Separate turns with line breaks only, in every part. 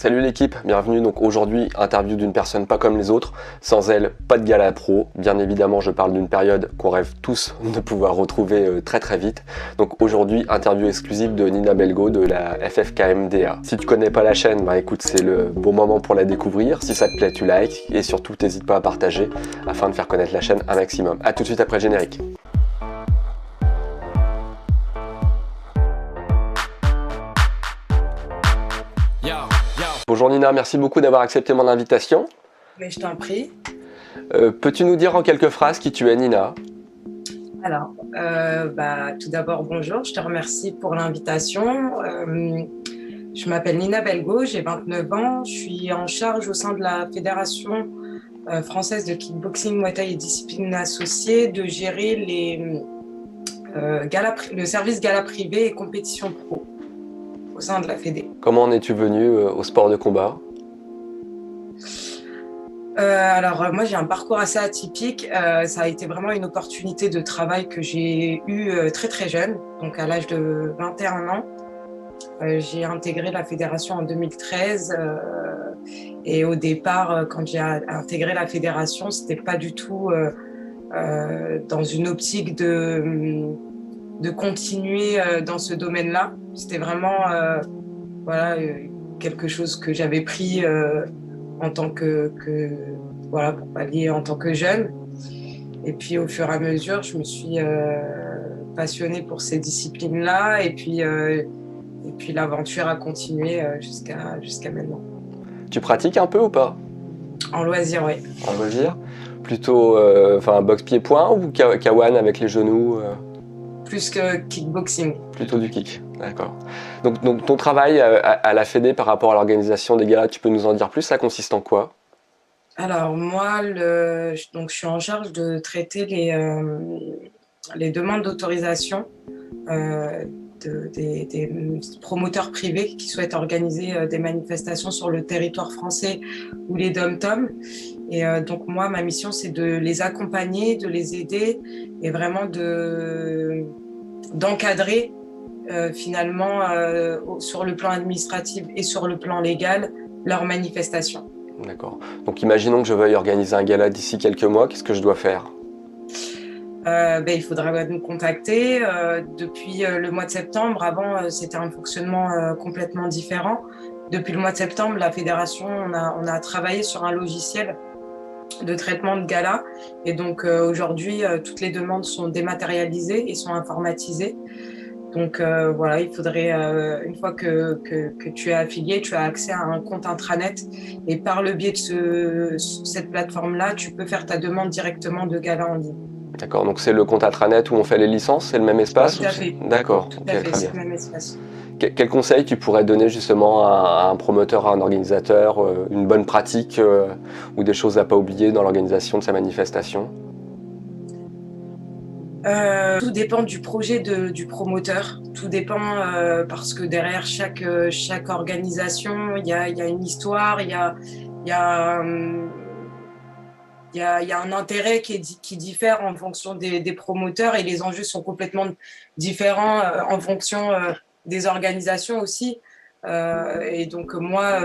Salut l'équipe, bienvenue. Donc aujourd'hui, interview d'une personne pas comme les autres. Sans elle, pas de gala pro. Bien évidemment, je parle d'une période qu'on rêve tous de pouvoir retrouver très très vite. Donc aujourd'hui, interview exclusive de Nina Belgo de la FFKMDA. Si tu connais pas la chaîne, bah écoute, c'est le bon moment pour la découvrir. Si ça te plaît, tu likes et surtout, n'hésite pas à partager afin de faire connaître la chaîne un maximum. A tout de suite après le générique. Bonjour Nina, merci beaucoup d'avoir accepté mon invitation.
Mais je t'en prie.
Peux-tu nous dire en quelques phrases qui tu es, Nina ?
Alors, tout d'abord, bonjour, je te remercie pour l'invitation. Je m'appelle Nina Belgo, j'ai 29 ans, je suis en charge au sein de la Fédération française de kickboxing, muay thai et disciplines associées de gérer le service gala privé et compétition pro au sein de la Fédé.
Comment en es-tu venue au sport de combat ?
Moi j'ai un parcours assez atypique. Ça a été vraiment une opportunité de travail que j'ai eue très très jeune, donc à l'âge de 21 ans. J'ai intégré la fédération en 2013 et au départ, quand j'ai intégré la fédération, c'était pas du tout dans une optique de continuer dans ce domaine-là. C'était vraiment quelque chose que j'avais pris en tant pour pallier en tant que jeune. Et puis au fur et à mesure, je me suis passionnée pour ces disciplines-là et puis l'aventure a continué jusqu'à maintenant.
Tu pratiques un peu ou pas ?
En loisir, oui.
En loisir ? Plutôt boxe pied-point ou kawan avec les genoux
Plus que kickboxing.
Plutôt du kick, d'accord. Donc ton travail à la Fédé par rapport à l'organisation des galas, tu peux nous en dire plus ? Ça consiste en quoi ?
Alors moi, je suis en charge de traiter les demandes d'autorisation des promoteurs privés qui souhaitent organiser des manifestations sur le territoire français ou les dom-toms. Et donc moi, ma mission, c'est de les accompagner, de les aider et vraiment d'encadrer finalement sur le plan administratif et sur le plan légal leurs manifestations.
D'accord. Donc imaginons que je veuille organiser un gala d'ici quelques mois, qu'est-ce que je dois faire ?
Il faudra nous contacter. Depuis le mois de septembre, avant c'était un fonctionnement complètement différent. Depuis le mois de septembre, la fédération, on a travaillé sur un logiciel de traitement de gala. Et donc aujourd'hui, toutes les demandes sont dématérialisées et sont informatisées. Donc il faudrait, une fois que tu es affilié, tu as accès à un compte intranet. Et par le biais de cette plateforme-là, tu peux faire ta demande directement de gala en ligne.
D'accord, donc c'est le compte intranet où on fait les licences, c'est le même espace ?
Tout à fait.
D'accord,
tout à fait, c'est le même espace.
Quel conseil tu pourrais donner justement à un promoteur, à un organisateur, une bonne pratique ou des choses à ne pas oublier dans l'organisation de sa manifestation ?
Tout dépend du projet du promoteur. Tout dépend parce que derrière chaque organisation, il y a une histoire, il y a un intérêt qui diffère en fonction des promoteurs et les enjeux sont complètement différents en fonction des organisations aussi. Et donc moi,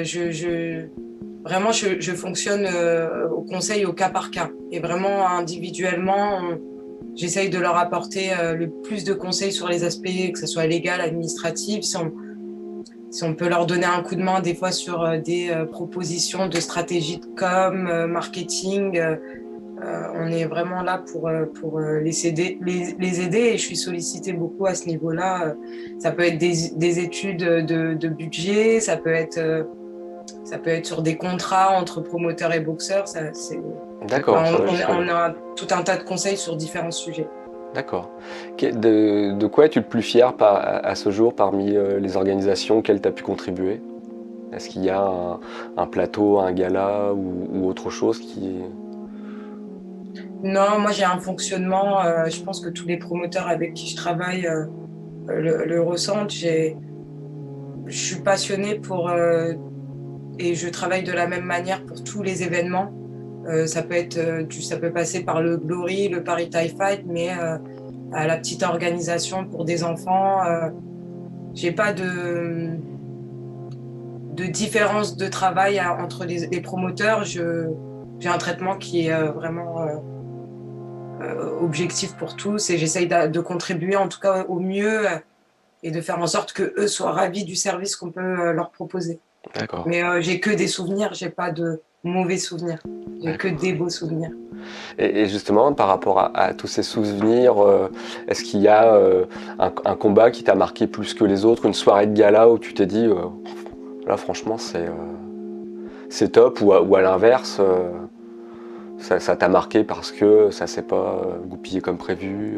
je fonctionne au conseil au cas par cas. Et vraiment individuellement, j'essaye de leur apporter le plus de conseils sur les aspects, que ce soit légal, administratif, si on peut leur donner un coup de main des fois sur des propositions de stratégie de com, marketing. On est vraiment là pour les aider et je suis sollicitée beaucoup à ce niveau-là. Ça peut être des études de budget, ça peut être sur des contrats entre promoteurs et boxeurs.
D'accord.
On a tout un tas de conseils sur différents sujets.
D'accord. De quoi es-tu le plus fier à ce jour parmi les organisations auxquelles tu as pu contribuer ? Est-ce qu'il y a un plateau, un gala ou autre chose qui...
Non, moi j'ai un fonctionnement, je pense que tous les promoteurs avec qui je travaille le ressentent. Je suis passionnée et je travaille de la même manière pour tous les événements. Ça peut passer par le Glory, le Paris Thai Fight, mais à la petite organisation pour des enfants. J'ai pas de différence de travail entre les promoteurs. J'ai un traitement qui est vraiment objectif pour tous et j'essaye de contribuer en tout cas au mieux et de faire en sorte qu'eux soient ravis du service qu'on peut leur proposer.
D'accord.
Mais j'ai que des souvenirs, j'ai pas de mauvais souvenirs, j'ai que des beaux souvenirs.
Et justement, par rapport à tous ces souvenirs, est-ce qu'il y a un combat qui t'a marqué plus que les autres, une soirée de gala où tu t'es dit, là franchement c'est top, ou à l'inverse, ça t'a marqué parce que ça s'est pas goupillé comme prévu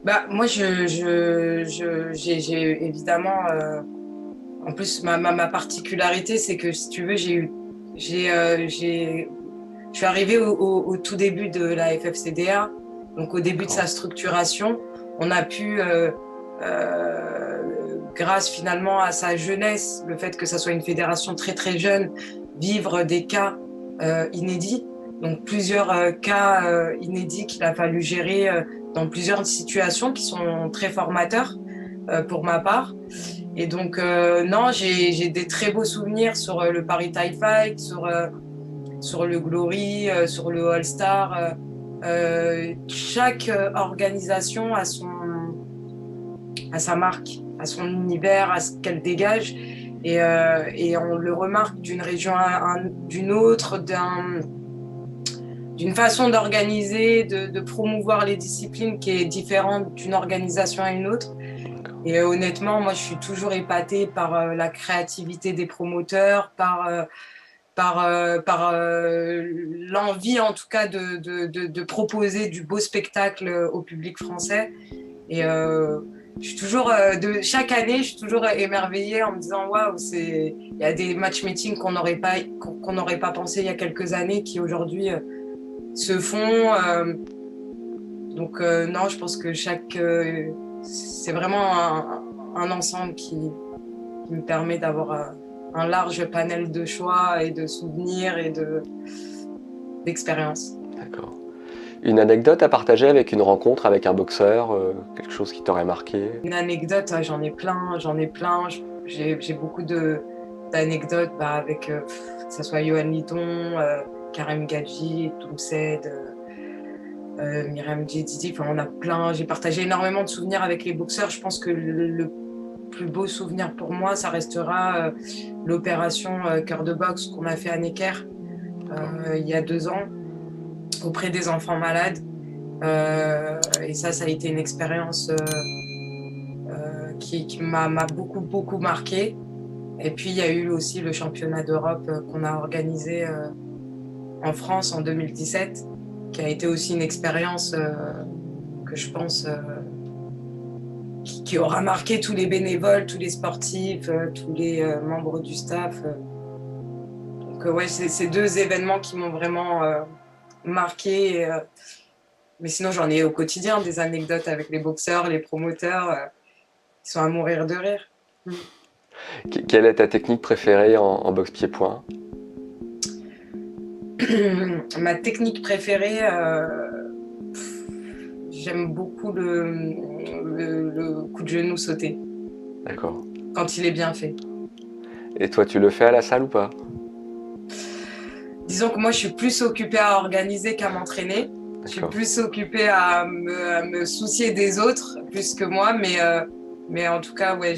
Bah, moi, j'ai évidemment. En plus, ma particularité, c'est que si tu veux, je suis arrivée au tout début de la FFCDA, donc au début de sa structuration. On a pu, grâce finalement à sa jeunesse, le fait que ça soit une fédération très très jeune, vivre des cas inédits. Donc plusieurs cas inédits qu'il a fallu gérer dans plusieurs situations qui sont très formateurs pour ma part. Et donc, non, j'ai des très beaux souvenirs sur le Paris Tie Fight, sur le Glory, sur le All-Star. Chaque organisation a sa marque, a son univers, a ce qu'elle dégage. Et on le remarque d'une région à d'une autre, d'une façon d'organiser, de promouvoir les disciplines qui est différente d'une organisation à une autre. Et honnêtement, moi, je suis toujours épatée par la créativité des promoteurs, par l'envie, en tout cas, de proposer du beau spectacle au public français. Et je suis toujours, chaque année, je suis toujours émerveillée en me disant, waouh, il y a des matchmaking qu'on n'aurait pas pensé il y a quelques années qui aujourd'hui se font. Donc, non, je pense que c'est vraiment un ensemble qui me permet d'avoir un large panel de choix et de souvenirs et d'expériences.
D'accord. Une anecdote à partager avec une rencontre avec un boxeur, quelque chose qui t'aurait marqué?
Une anecdote, j'en ai plein. J'ai beaucoup d'anecdotes avec, que ce soit Yohan Liton, Karim Gadji, Toumsed, Myriam Djedidi, enfin, on a plein. J'ai partagé énormément de souvenirs avec les boxeurs. Je pense que le plus beau souvenir pour moi, ça restera l'opération cœur de boxe qu'on a fait à Necker il y a 2 ans auprès des enfants malades. Et ça a été une expérience qui m'a beaucoup, beaucoup marquée. Et puis, il y a eu aussi le championnat d'Europe qu'on a organisé en France en 2017, qui a été aussi une expérience que je pense qui aura marqué tous les bénévoles, tous les sportifs, tous les membres du staff. Donc, ouais, c'est ces 2 événements qui m'ont vraiment marqué. Mais sinon, j'en ai au quotidien des anecdotes avec les boxeurs, les promoteurs. Ils sont à mourir de rire.
Quelle est ta technique préférée en boxe pied-point?
Ma technique préférée, j'aime beaucoup le coup de genou sauté.
D'accord.
Quand il est bien fait.
Et toi, tu le fais à la salle ou pas?
Disons que moi, je suis plus occupée à organiser qu'à m'entraîner. Je suis plus occupée à me soucier des autres plus que moi, mais en tout cas, ouais,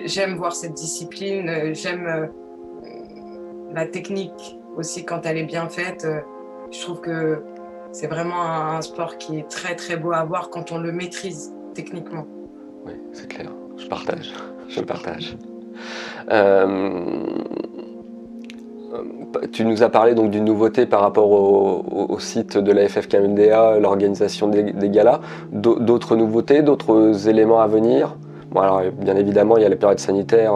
j'aime voir cette discipline, j'aime la technique aussi quand elle est bien faite. Je trouve que c'est vraiment un sport qui est très très beau à voir quand on le maîtrise techniquement.
Oui, c'est clair, je partage. Tu nous as parlé donc d'une nouveauté par rapport au site de la FFKMDA, l'organisation des galas. D'autres nouveautés, d'autres éléments à venir? Bon, alors bien évidemment, il y a la période sanitaire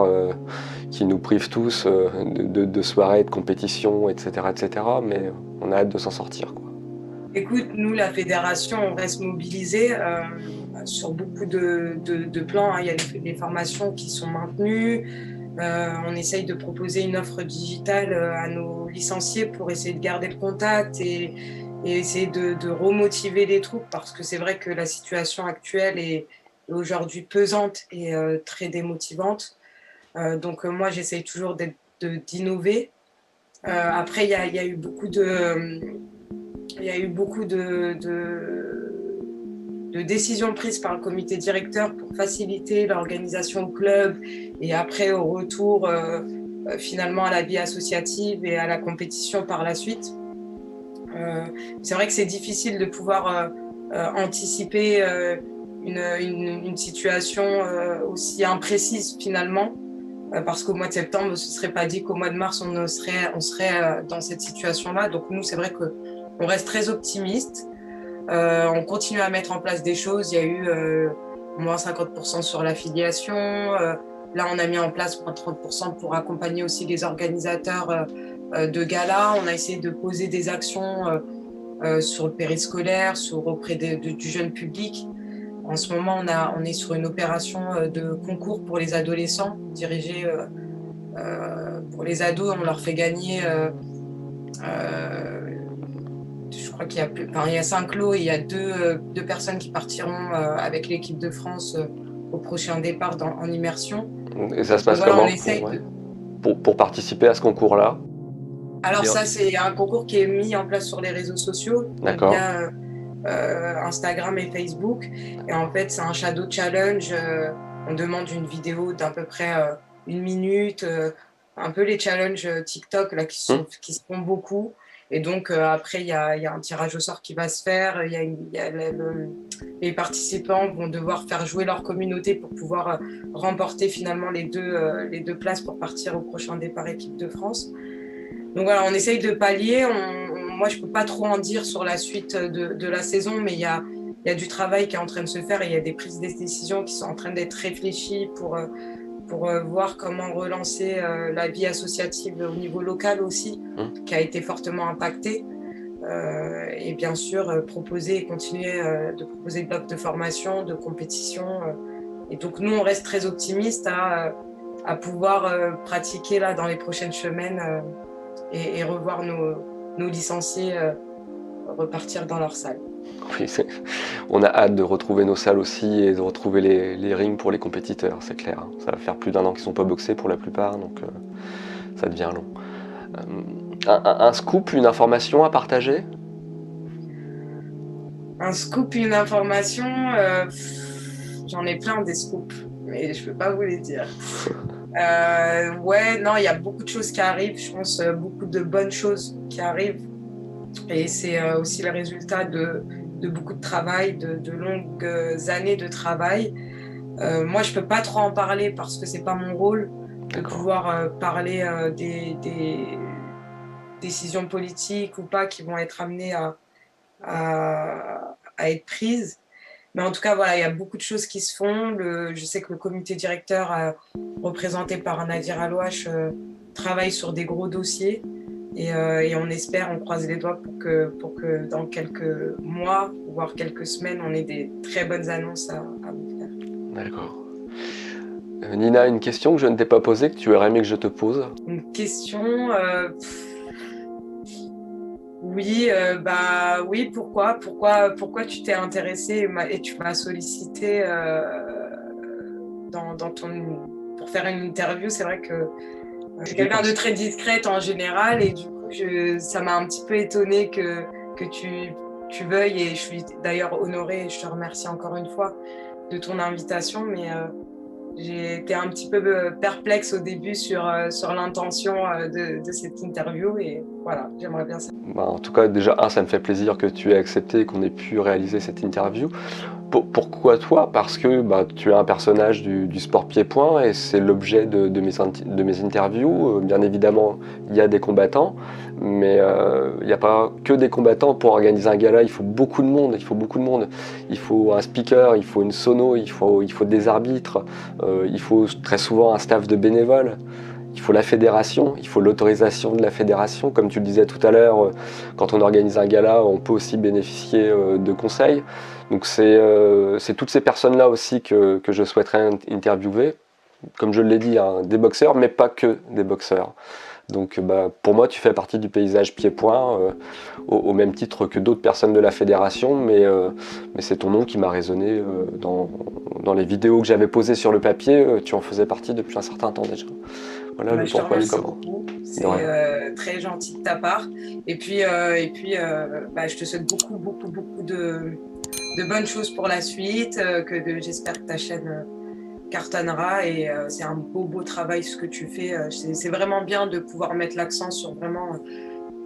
qui nous prive tous de soirées, de compétitions, etc., mais on a hâte de s'en sortir, quoi.
Écoute, nous, la fédération, on reste mobilisés sur beaucoup de plans. Il y a les formations qui sont maintenues. On essaye de proposer une offre digitale à nos licenciés pour essayer de garder le contact et essayer de remotiver les troupes parce que c'est vrai que la situation actuelle est aujourd'hui pesante et très démotivante. Donc moi, j'essaye toujours d'innover. Après, il y a eu beaucoup de décisions prises par le comité directeur pour faciliter l'organisation au club et après au retour finalement à la vie associative et à la compétition par la suite. C'est vrai que c'est difficile de pouvoir anticiper une situation aussi imprécise finalement, parce qu'au mois de septembre, ce ne serait pas dit qu'au mois de mars, on serait dans cette situation-là. Donc nous, c'est vrai qu'on reste très optimiste. On continue à mettre en place des choses. Il y a eu moins 50% sur l'affiliation. Là, on a mis en place moins 30% pour accompagner aussi les organisateurs de galas. On a essayé de poser des actions sur le périscolaire, auprès du jeune public. En ce moment, on est sur une opération de concours pour les adolescents, dirigée pour les ados. On leur fait gagner, je crois qu'il y a 5 lots et il y a deux personnes qui partiront avec l'équipe de France au prochain départ en immersion.
Et ça se passe
voilà,
comment pour participer à ce concours-là?
Alors ça, c'est un concours qui est mis en place sur les réseaux sociaux, via Instagram et Facebook. Et en fait, c'est un shadow challenge. On demande une vidéo d'à peu près 1 minute, un peu les challenges TikTok là, qui se font beaucoup. Et donc après, il y a un tirage au sort qui va se faire. Les participants vont devoir faire jouer leur communauté pour pouvoir remporter finalement les deux places pour partir au prochain départ équipe de France. Donc voilà, on essaye de pallier. Moi, je ne peux pas trop en dire sur la suite de la saison, mais il y a du travail qui est en train de se faire et il y a des prises de décisions qui sont en train d'être réfléchies pour voir comment relancer la vie associative au niveau local aussi, qui a été fortement impactée. Et bien sûr, proposer et continuer de proposer des blocs de formation, de compétition. Et donc, nous, on reste très optimistes à pouvoir pratiquer là, dans les prochaines semaines et revoir nos licenciés repartir dans leur salle.
Oui, on a hâte de retrouver nos salles aussi et de retrouver les rings pour les compétiteurs, c'est clair. Ça va faire plus d'1 an qu'ils ne sont pas boxés pour la plupart, donc ça devient long. Un scoop, une information à partager?
Un scoop, une information, j'en ai plein des scoops, mais je ne peux pas vous les dire. Ouais, non, il y a beaucoup de choses qui arrivent, je pense, beaucoup de bonnes choses qui arrivent. Et c'est aussi le résultat de beaucoup de travail, de longues années de travail. Moi, je ne peux pas trop en parler parce que ce n'est pas mon rôle de pouvoir parler des décisions politiques ou pas qui vont être amenées à être prises. Mais en tout cas, voilà, il y a beaucoup de choses qui se font. Je sais que le comité directeur, représenté par Nadir Alouache, travaille sur des gros dossiers. Et on espère, on croise les doigts pour que dans quelques mois, voire quelques semaines, on ait des très bonnes annonces à vous faire.
D'accord. Nina, une question que je ne t'ai pas posée, que tu aurais aimé que je te pose?
Une question Oui, oui, pourquoi tu t'es intéressée et tu m'as sollicité pour faire une interview. C'est vrai que je suis quelqu'un de très discrète en général et du coup, ça m'a un petit peu étonnée que tu veuilles, et je suis d'ailleurs honorée et je te remercie encore une fois de ton invitation, mais j'ai été un petit peu perplexe au début sur l'intention de cette interview et voilà, j'aimerais bien ça.
En tout cas, déjà, ça me fait plaisir que tu aies accepté et qu'on ait pu réaliser cette interview. Pourquoi toi? Parce que tu es un personnage du sport pied-point et c'est l'objet de mes interviews. Bien évidemment, il y a des combattants, mais il n'y a pas que des combattants. Pour organiser un gala, il faut beaucoup de monde. Il faut un speaker, il faut une sono, il faut des arbitres, il faut très souvent un staff de bénévoles. Il faut la fédération, il faut l'autorisation de la fédération. Comme tu le disais tout à l'heure, quand on organise un gala, on peut aussi bénéficier de conseils. Donc c'est toutes ces personnes-là aussi que je souhaiterais interviewer. Comme je l'ai dit, des boxeurs, mais pas que des boxeurs. Donc pour moi, tu fais partie du paysage pied-point, au même titre que d'autres personnes de la fédération, mais c'est ton nom qui m'a résonné dans les vidéos que j'avais posées sur le papier. Tu en faisais partie depuis un certain temps déjà. Voilà le
Je te
pourquoi du
remercie
comment.
beaucoup. C'est
De rien.
très gentil de ta part. Et puis, je te souhaite beaucoup, beaucoup, beaucoup de bonnes choses pour la suite. J'espère que ta chaîne cartonnera. Et c'est un beau, beau travail ce que tu fais. C'est vraiment bien de pouvoir mettre l'accent sur vraiment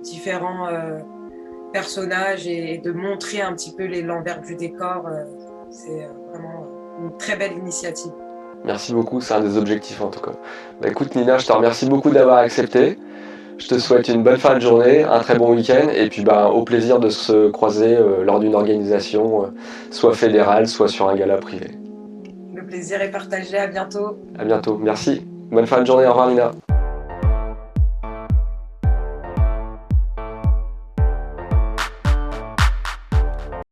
différents personnages et de montrer un petit peu l'envers du décor. C'est vraiment une très belle initiative.
Merci beaucoup, c'est un des objectifs en tout cas. Écoute Nina, je te remercie beaucoup d'avoir accepté. Je te souhaite une bonne fin de journée, un très bon week-end et puis au plaisir de se croiser lors d'une organisation, soit fédérale, soit sur un gala privé.
Le plaisir est partagé, à bientôt.
À bientôt, merci. Bonne fin de journée, au revoir Nina.